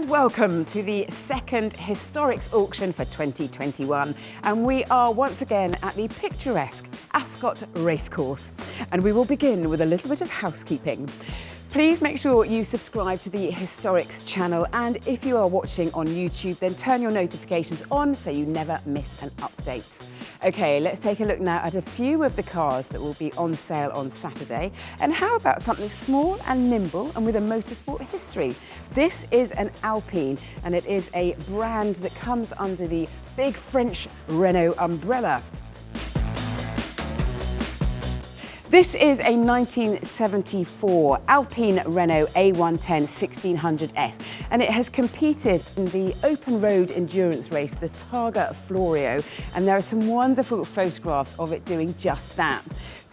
welcome to the second Historics auction for 2021. And we are once again at the picturesque Ascot Racecourse. And we will begin with a little bit of housekeeping. Please make sure you subscribe to the Historics channel, and if you are watching on YouTube, then turn your notifications on so you never miss an update. Okay, let's take a look now at a few of the cars that will be on sale on Saturday. And how about something small and nimble and with a motorsport history? This is an Alpine, and it is a brand that comes under the big French Renault umbrella. This is a 1974 Alpine Renault A110 1600S, and it has competed in the open road endurance race, the Targa Florio, and there are some wonderful photographs of it doing just that.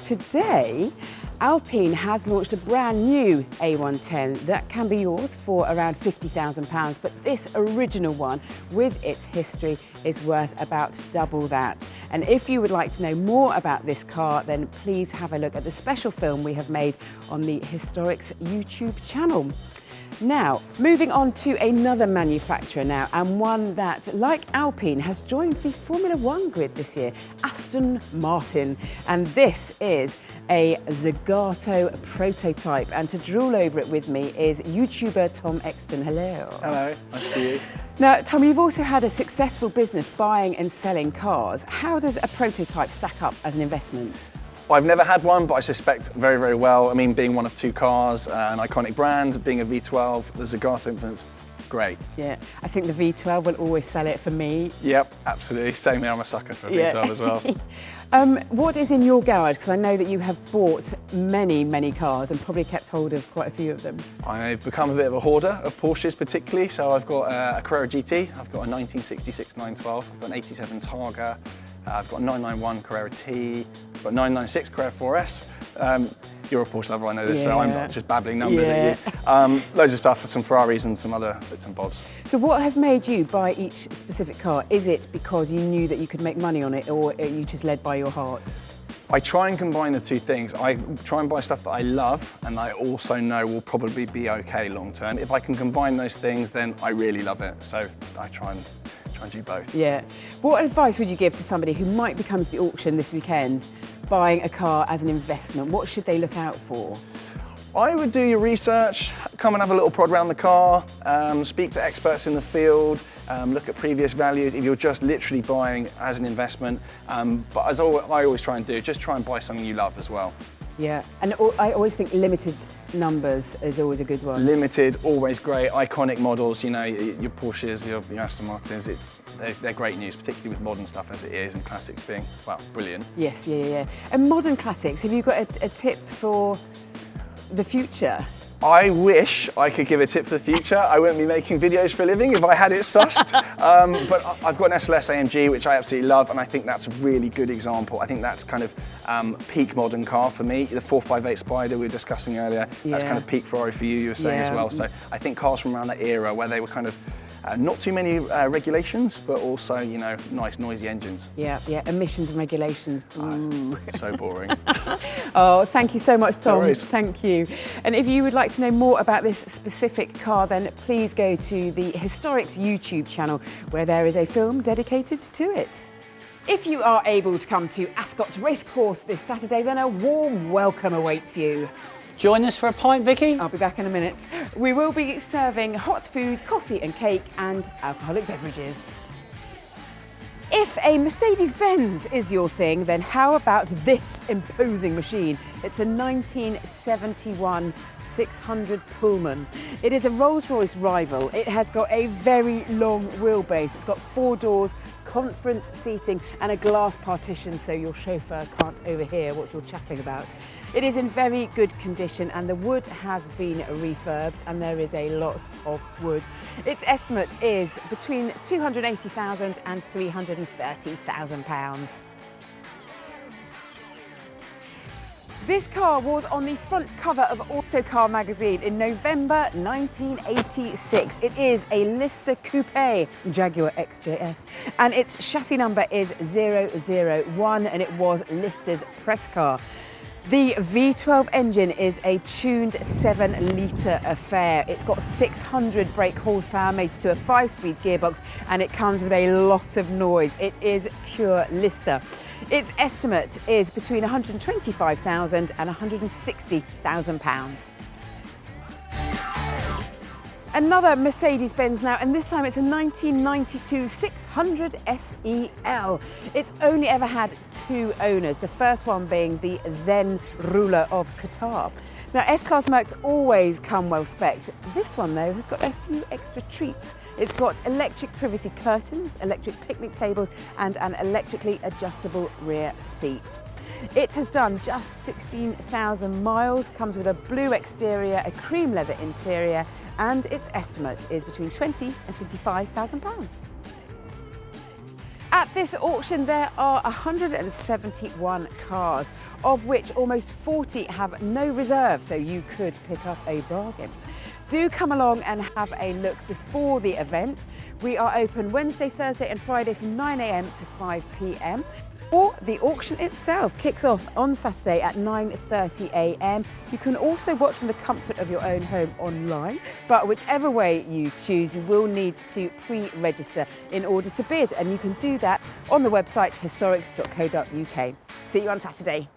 Today, Alpine has launched a brand new A110 that can be yours for around £50,000, but this original one with its history is worth about double that. And if you would like to know more about this car, then please have a look at the special film we have made on the Historics YouTube channel. Now, moving on to another manufacturer now, and one that, like Alpine, has joined the Formula One grid this year, Aston Martin. And this is a Zagato prototype. And to drool over it with me is YouTuber Tom Exton. Hello. Hello, nice to see you. Now, Tom, you've also had a successful business buying and selling cars. How does a prototype stack up as an investment? Well, I've never had one, but I suspect very, very well. I mean, being one of two cars, an iconic brand, being a V12, the Zagato influence, great. Yeah, I think the V12 will always sell it for me. Yep, absolutely. Same here, I'm a sucker for a V12 as well. What is in your garage? Because I know that you have bought many, many cars and probably kept hold of quite a few of them. I've become a bit of a hoarder of Porsches particularly, so I've got a Carrera GT, I've got a 1966 912, I've got an 87 Targa, I've got a 991 Carrera T, I've got a 996 Carrera 4S. You're a Porsche lover, I know this, so I'm not just babbling numbers at you. Loads of stuff, some Ferraris and some other bits and bobs. So what has made you buy each specific car? Is it because you knew that you could make money on it, or are you just led by your heart? I try and combine the two things. I try and buy stuff that I love and I also know will probably be okay long term. If I can combine those things, then I really love it. So I try and do both. Yeah. What advice would you give to somebody who might be coming to the auction this weekend, buying a car as an investment? What should they look out for? I would do your research, come and have a little prod around the car, speak to experts in the field, look at previous values if you're just literally buying as an investment. But as I always try and do, just try and buy something you love as well. Yeah, and I always think limited numbers is always a good one. Limited, always great, iconic models, you know, your Porsches, your Aston Martins, they're great news, particularly with modern stuff as it is and classics being, well, brilliant. Yes, yeah. And modern classics, have you got a tip for the future? I wish I could give a tip for the future. I wouldn't be making videos for a living if I had it sussed. But I've got an SLS AMG, which I absolutely love, and I think that's a really good example. I think that's kind of peak modern car for me. The 458 Spider we were discussing earlier, that's kind of peak Ferrari for you were saying as well. So I think cars from around that era where they were kind of not too many regulations, but also, you know, nice noisy engines. Yeah, emissions and regulations. So boring. Oh, thank you so much, Tom. No worries. Thank you. And if you would like to know more about this specific car, then please go to the Historics YouTube channel, where there is a film dedicated to it. If you are able to come to Ascot Racecourse this Saturday, then a warm welcome awaits you. Join us for a pint, Vicky. I'll be back in a minute. We will be serving hot food, coffee and cake, and alcoholic beverages. If a Mercedes-Benz is your thing, then how about this imposing machine? It's a 1971 600 Pullman. It is a Rolls-Royce rival. It has got a very long wheelbase. It's got 4 doors, conference seating and a glass partition so your chauffeur can't overhear what you're chatting about. It is in very good condition and the wood has been refurbed and there is a lot of wood. Its estimate is between £280,000 and £330,000. This car was on the front cover of Autocar magazine in November 1986. It is a Lister Coupe Jaguar XJS and its chassis number is 001 and it was Lister's press car. The V12 engine is a tuned 7-litre affair. It's got 600 brake horsepower mated to a 5-speed gearbox, and it comes with a lot of noise. It is pure Lister. Its estimate is between £125,000 and £160,000. Another Mercedes-Benz now, and this time it's a 1992 600 SEL. It's only ever had 2 owners, the first one being the then ruler of Qatar. Now, S-Class Mercs always come well spec'd. This one, though, has got a few extra treats. It's got electric privacy curtains, electric picnic tables, and an electrically adjustable rear seat. It has done just 16,000 miles, comes with a blue exterior, a cream leather interior, and its estimate is between £20,000 and £25,000. At this auction, there are 171 cars, of which almost 40 have no reserve, so you could pick up a bargain. Do come along and have a look before the event. We are open Wednesday, Thursday and Friday from 9 AM to 5 PM. Or the auction itself kicks off on Saturday at 9:30 AM. You can also watch from the comfort of your own home online, but whichever way you choose, you will need to pre-register in order to bid, and you can do that on the website historics.co.uk. See you on Saturday.